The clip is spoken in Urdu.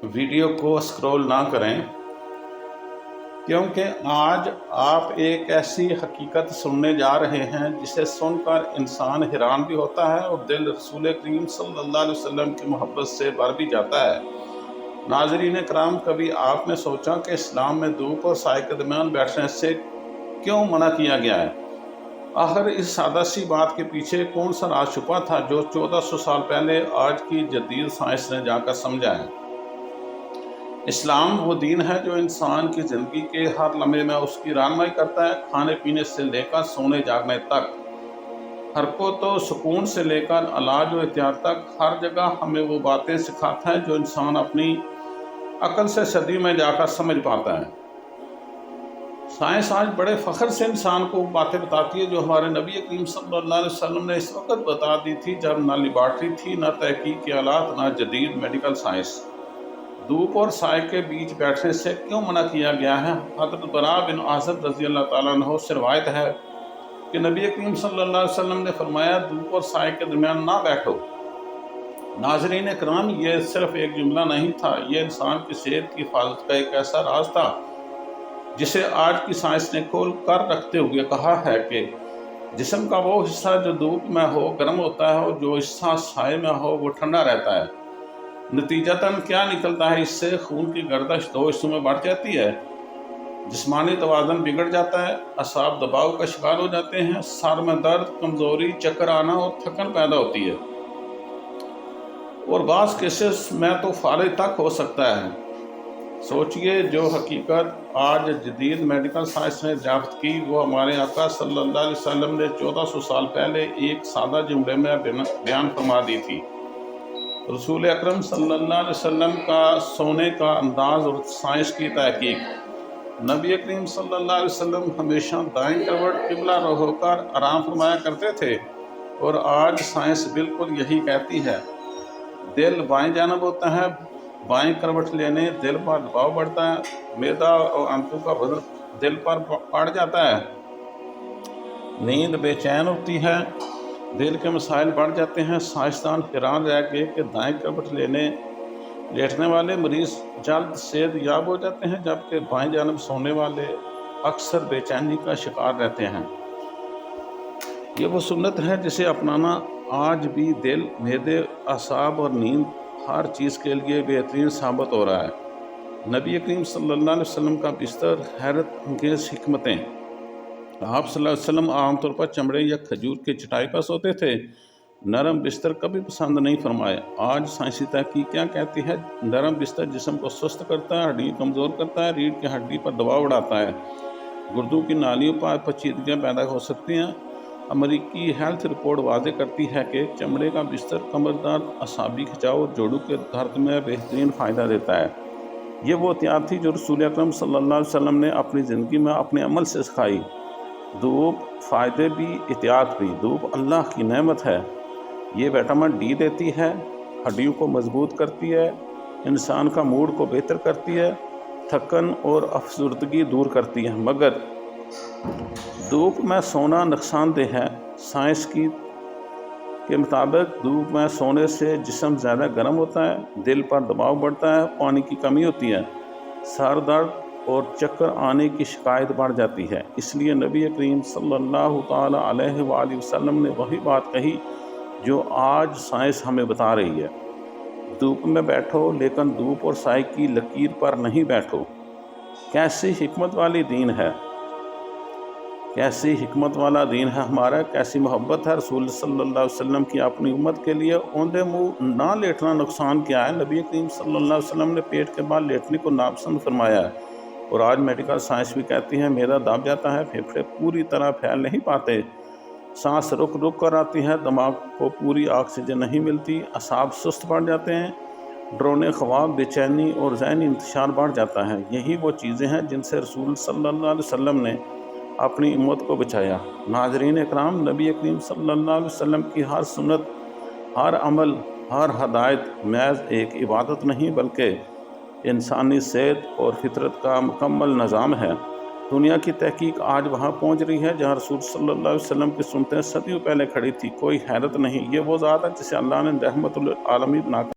ویڈیو کو اسکرول نہ کریں، کیونکہ آج آپ ایک ایسی حقیقت سننے جا رہے ہیں جسے سن کر انسان حیران بھی ہوتا ہے اور دل رسول کریم صلی اللہ علیہ وسلم کی محبت سے بھر بھی جاتا ہے۔ ناظرین کرام، کبھی آپ نے سوچا کہ اسلام میں دھوپ اور سائے کے درمیان بیٹھنے سے کیوں منع کیا گیا ہے؟ آخر اس سادہ سی بات کے پیچھے کون سا راز چھپا تھا جو 1400 سال پہلے آج کی جدید سائنس نے جا کر سمجھا ہے؟ اسلام وہ دین ہے جو انسان کی زندگی کے ہر لمحے میں اس کی رہنمائی کرتا ہے، کھانے پینے سے لے کر سونے جاگنے تک، حرکت و سکون سے لے کر علاج و احتیاط تک، ہر جگہ ہمیں وہ باتیں سکھاتا ہے جو انسان اپنی عقل سے صدی میں جا کر سمجھ پاتا ہے۔ سائنس آج بڑے فخر سے انسان کو باتیں بتاتی ہے جو ہمارے نبی کریم صلی اللہ علیہ وسلم نے اس وقت بتا دی تھی جب نہ لیبارٹری تھی، نہ تحقیق کے آلات، نہ جدید میڈیکل سائنس۔ دھوپ اور سائے کے بیچ بیٹھنے سے کیوں منع کیا گیا ہے؟ حضرت براء بن عازب رضی اللہ تعالیٰ عنہ سے روایت ہے کہ نبی کریم صلی اللہ علیہ وسلم نے فرمایا، دھوپ اور سائے کے درمیان نہ بیٹھو۔ ناظرین اکرام، یہ صرف ایک جملہ نہیں تھا، یہ انسان کی صحت کی حفاظت کا ایک ایسا راز تھا جسے آج کی سائنس نے کھول کر رکھتے ہوئے کہا ہے کہ جسم کا وہ حصہ جو دھوپ میں ہو گرم ہوتا ہے اور جو حصہ سائے میں ہو وہ ٹھنڈا رہتا ہے۔ نتیجتاً کیا نکلتا ہے؟ اس سے خون کی گردش دو حصوں میں بڑھ جاتی ہے، جسمانی توازن بگڑ جاتا ہے، اعصاب دباؤ کا شکار ہو جاتے ہیں، سر میں درد، کمزوری، چکر آنا اور تھکن پیدا ہوتی ہے، اور بعض کیسز میں تو فالج تک ہو سکتا ہے۔ سوچئے، جو حقیقت آج جدید میڈیکل سائنس نے دریافت کی وہ ہمارے آقا صلی اللہ علیہ وسلم نے 1400 سال پہلے ایک سادہ جملے میں بیان فرما دی تھی۔ رسول اکرم صلی اللہ علیہ وسلم کا سونے کا انداز اور سائنس کی تحقیق۔ نبی کریم صلی اللہ علیہ وسلم ہمیشہ دائیں کروٹ قبلہ رخ ہو کر آرام فرمایا کرتے تھے، اور آج سائنس بالکل یہی کہتی ہے۔ دل بائیں جانب ہوتا ہے، بائیں کروٹ لینے دل پر دباؤ بڑھتا ہے، معدہ اور آنتوں کا وزن دل پر بڑھ جاتا ہے، نیند بے چین ہوتی ہے، دل کے مسائل بڑھ جاتے ہیں۔ سائنسدان حیران رہ گئے کہ دائیں کروٹ لیٹنے والے مریض جلد صحت یاب ہو جاتے ہیں، جبکہ بائیں جانب سونے والے اکثر بے چینی کا شکار رہتے ہیں۔ یہ وہ سنت ہے جسے اپنانا آج بھی دل، معدے، اعصاب اور نیند ہر چیز کے لیے بہترین ثابت ہو رہا ہے۔ نبی کریم صلی اللہ علیہ وسلم کا بستر، حیرت انگیز حکمتیں۔ آپ صلی اللہ علیہ وسلم عام طور پر چمڑے یا کھجور کی چٹائی پر سوتے تھے، نرم بستر کبھی پسند نہیں فرمائے۔ آج سائنسی تحقیق کیا کہتی ہے؟ نرم بستر جسم کو سست کرتا ہے، ہڈیاں کمزور کرتا ہے، ریڑھ کی ہڈی پر دباؤ بڑھاتا ہے، گردوں کی نالیوں پر پیچیدگیاں پیدا ہو سکتی ہیں۔ امریکی ہیلتھ رپورٹ واضح کرتی ہے کہ چمڑے کا بستر کمر درد، اعصابی کھچاؤ اور جوڑوں کے درد میں بہترین فائدہ دیتا ہے۔ یہ وہ احتیاط تھی جو رسول اکرم صلی اللہ علیہ وسلم نے اپنی زندگی میں اپنے عمل سے سکھائی۔ دھوپ فائدے بھی، احتیاط بھی۔ دھوپ اللہ کی نعمت ہے، یہ وٹامن ڈی دیتی ہے، ہڈیوں کو مضبوط کرتی ہے، انسان کا موڈ کو بہتر کرتی ہے، تھکن اور افسردگی دور کرتی ہے، مگر دھوپ میں سونا نقصان دہ ہے۔ سائنس کے مطابق دھوپ میں سونے سے جسم زیادہ گرم ہوتا ہے، دل پر دباؤ بڑھتا ہے، پانی کی کمی ہوتی ہے، سر درد اور چکر آنے کی شکایت بڑھ جاتی ہے۔ اس لیے نبی کریم صلی اللہ تعالیٰ علیہ وآلہ وسلم نے وہی بات کہی جو آج سائنس ہمیں بتا رہی ہے۔ دھوپ میں بیٹھو، لیکن دھوپ اور سائے کی لکیر پر نہیں بیٹھو۔ کیسی حکمت والی دین ہے، کیسی حکمت والا دین ہے ہمارا، کیسی محبت ہے رسول صلی اللہ علیہ وسلم کی اپنی امت کے لیے۔ اوندے منہ نہ لیٹنا نقصان کیا ہے؟ نبی کریم صلی اللہ علیہ وسلم نے پیٹ کے بال لیٹنے کو ناپسند فرمایا ہے، اور آج میڈیکل سائنس بھی کہتی ہے معدہ دب جاتا ہے، پھیپھڑے پوری طرح پھیل نہیں پاتے، سانس رک رک کر آتی ہے، دماغ کو پوری آکسیجن نہیں ملتی، اعصاب سست پڑ جاتے ہیں، ڈرونے خواب، بے چینی اور ذہنی انتشار بڑھ جاتا ہے۔ یہی وہ چیزیں ہیں جن سے رسول صلی اللہ علیہ وسلم نے اپنی امت کو بچایا۔ ناظرین اکرام، نبی کریم صلی اللہ علیہ وسلم کی ہر سنت، ہر عمل، ہر ہدایت محض ایک عبادت نہیں بلکہ انسانی صحت اور فطرت کا مکمل نظام ہے۔ دنیا کی تحقیق آج وہاں پہنچ رہی ہے جہاں رسول صلی اللہ علیہ وسلم کی سنتیں صدیوں پہلے کھڑی تھی۔ کوئی حیرت نہیں، یہ وہ ذات ہے جسے اللہ نے رحمت للعالمین بنا کر